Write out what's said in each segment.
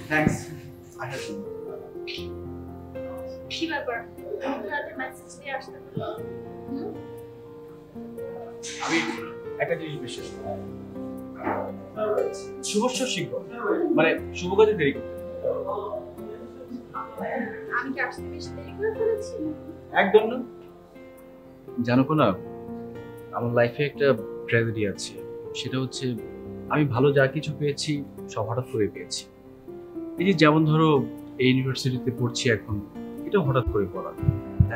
Thanks. I have কি ব্যাপার রাতে মেসেজ দিয়ে আসতে হলো? আমি একটা জিনিস বিশ্বাস করি, শুভস্য শীঘ্র, মানে শুভ কাজে দেরি করতে। আমি কি আসতে বেশি দেরি করে ফেলেছি? একদম না। জানো না, আমার লাইফে একটা ট্র্যাজেডি আছে, সেটা হচ্ছে আমি ভালো যা কিছু পেয়েছি সব হঠাৎ করে পেয়েছি। এই যে যেমন ধরো এই ইউনিভার্সিটিতে পড়ছি এখন, এটা হঠাৎ করে পড়া।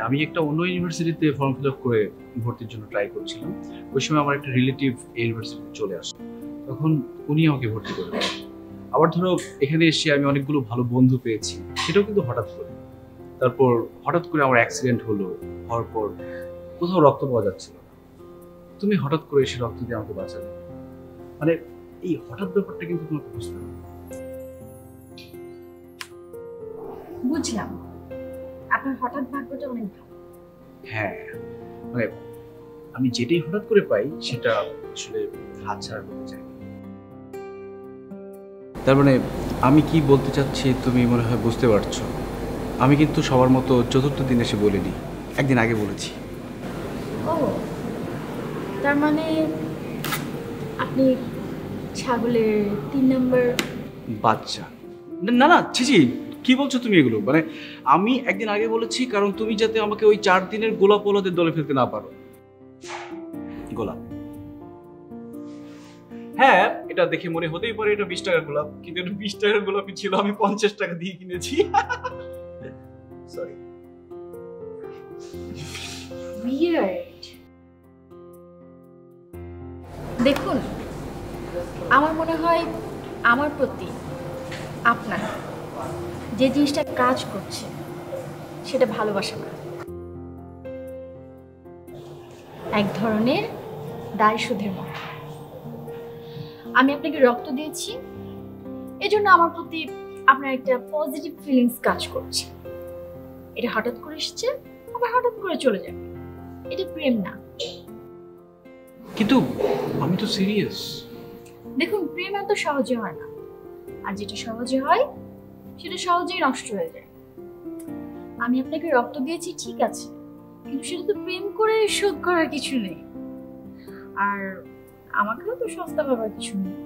আমি একটা অন্য ইউনিভার্সিটিতে ফর্ম ফিল আপ করে ভর্তির জন্য ট্রাই করছিলাম। ওই সময় আমার একটা রিলেটিভ এই ইউনিভার্সিটিতে চলে আসে, তখন উনি আমাকে ভর্তি করে দেন। আবার ধরো এখানে এসে আমি অনেকগুলো ভালো বন্ধু পেয়েছি, সেটাও কিন্তু হঠাৎ করে। তারপর হঠাৎ করে আমার অ্যাক্সিডেন্ট হলো, হওয়ার পর কোথাও রক্ত পাওয়া যাচ্ছিল না, তুমি হঠাৎ করে এসে রক্ত দিয়ে আমাকে বাঁচালে। মানে এই হঠাৎ ব্যাপারটা কিন্তু তোমাকে বুঝতে হবে। বুঝলাম, আপনার হঠাৎ ভাগ্যটা অনেক ভালো। হ্যাঁ, মানে আমি যেটাই হঠাৎ করে পাই সেটা আসলে হাতছাড়া করতে চাই। তার মানে আমি কি বলতে চাচ্ছি তুমি মনে হয় বুঝতে পারছো। আমি কিন্তু সবার মতো চতুর্থ দিন এসে বলিনি, একদিন আগে বলেছি। ও, তার মানে আপনি ছাগলের 3 নম্বর বাচ্চা? না না, ছিছি, কি বলছো তুমি এগুলো? মানে আমি একদিন আগে বলেছি কারণ তুমি যাতে আমাকে ওই 4 দিনের গোলাপ পোলাদের দলে ফেলতে না পারো। গোলাপ, হ্যাঁ এটা দেখে মনে হতেই পারে এটা 20 টাকার গোলাপ, কিন্তু এটা 20 টাকার গোলাপই ছিল, আমি 50 টাকা দিয়ে কিনেছি। সরি। উইয়ার্ড। দেখুন, আমার মনে হয় আমার প্রতি আপনার যে জিনিসটা কাজ করছে সেটা ভালোবাসা না, এক ধরনের দায়শোধের মতো। আমি আপনাকে রক্ত দিয়েছি, এজন্য আমার প্রতি আপনার একটা পজিটিভ ফিলিংস কাজ করছে। এটা হঠাৎ করে এসেছে, আবার হঠাৎ করে চলে যাবে, এটা প্রেম না। কিন্তু আমি তো সিরিয়াস। দেখুন, প্রেম এত সহজে হয় না, আর যেটা সহজে হয় সেটা সহজেই নষ্ট হয়ে যায়। আমি আপনাকে রক্ত দিয়েছি ঠিক আছে, কিন্তু সেটা তো প্রেম করে শোধ করার কিছু নেই, আর আমাকেও তো সস্তা ভাবার কিছু নেই।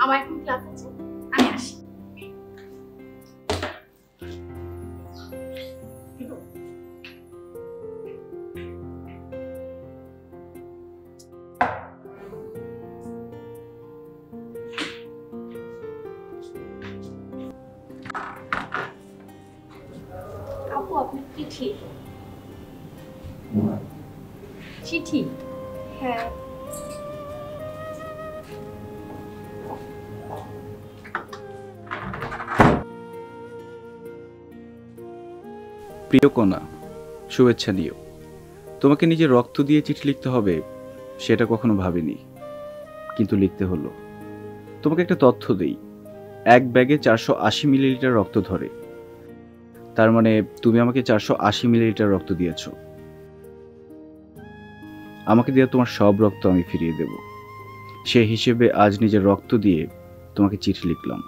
আমার এখন ক্লাস আছে, আমি আসি। আপু, আপনার চিঠি। চিঠি? হ্যাঁ। প্রিয় কণা, শুভেচ্ছা নিও। তোমাকে নিজের রক্ত দিয়ে চিঠি লিখতে হবে সেটা কখনো ভাবিনি, কিন্তু লিখতে হলো। তোমাকে একটা তথ্য দেই, এক ব্যাগে 480 মিলিলিটার রক্ত ধরে। তার মানে তুমি আমাকে 480 মিলিলিটার রক্ত দিয়েছো। আমাকে দিয়ে তোমার সব রক্ত আমি ফিরিয়ে দেব। সেই হিসেবে আজ নিজের রক্ত দিয়ে তোমাকে চিঠি লিখলাম।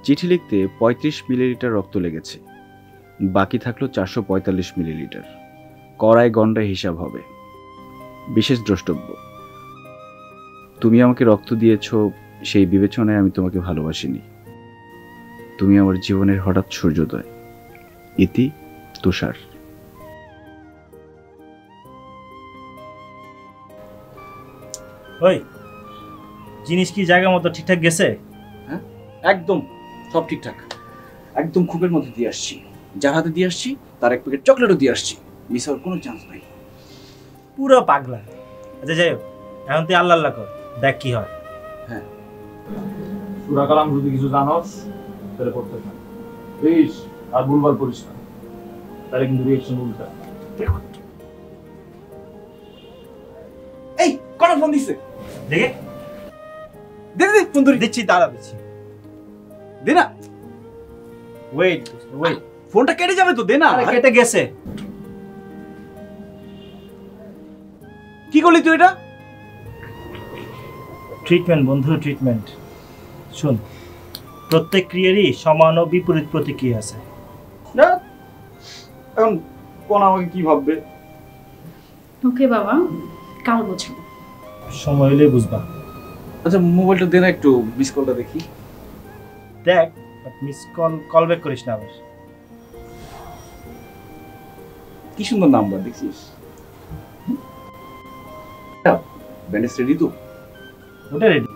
চিঠি লিখতে 35 মিলিলিটার রক্ত লেগেছে, বাকি থাকলো 445 মিলিলিটার। কড়ায় গন্ডায় হিসাব হবে। বিশেষ দ্রষ্টব্য, তুমি আমাকে রক্ত দিয়েছো সেই বিবেচনায় আমি তোমাকে ভালোবাসিনি। তুমি আমার জীবনের হঠাৎ সূর্যোদয়। ইতি তুষার। ওই জিনিস কি জায়গা মতো ঠিকঠাক গেছে? হ্যাঁ, একদম সব ঠিকঠাক, একদম খুবের মধ্যে দিয়ে আসছি। যার হাতে দিয়ে আসছি তার এক প্যাকেট চকলেটও দিয়ে আসছি, মিস হওয়ার কোনো চান্স নাই। পুরো পাগলা। আচ্ছা যাই হোক, এখন তুই আল্লাহ আল্লাহ কর, দেখ কি হয়। হ্যাঁ, সূরা কালাম যদি কিছু জানোস তাহলে পড়তে থাক, প্লিজ। আর ভুলভাল করিস না, তাহলে কিন্তু রিয়েকশন উল্টা। এই কোন ফোন দিছে? দেখে দে দে, ফোন ধরি। দিচ্ছি, দাঁড়া দিচ্ছি। দে না, ওয়েট ওয়েট, ফোনটা কেটে যাবে তো, দে না। আরে কেটে গেছে। কি করলি তুই এটা? ট্রিটমেন্ট বন্ধু, ট্রিটমেন্ট। শোন, প্রত্যেক ক্রিয়ারই সমান ও বিপরীত প্রতিক্রিয়া আছে। না এখন কোন আমাকে কি ভাববে? ওকে বাবা, কাল বোঝাবো। সময় হলে বুঝবা। আচ্ছা মোবাইলটা দে না, একটু মিস কলটা দেখি। দেখ, মিস কল ব্যাক করিস না আবার। কি সুন্দর নাম্বার দেখছিস। ব্যান্ডেজ রেডি তো? ওটা রেডি।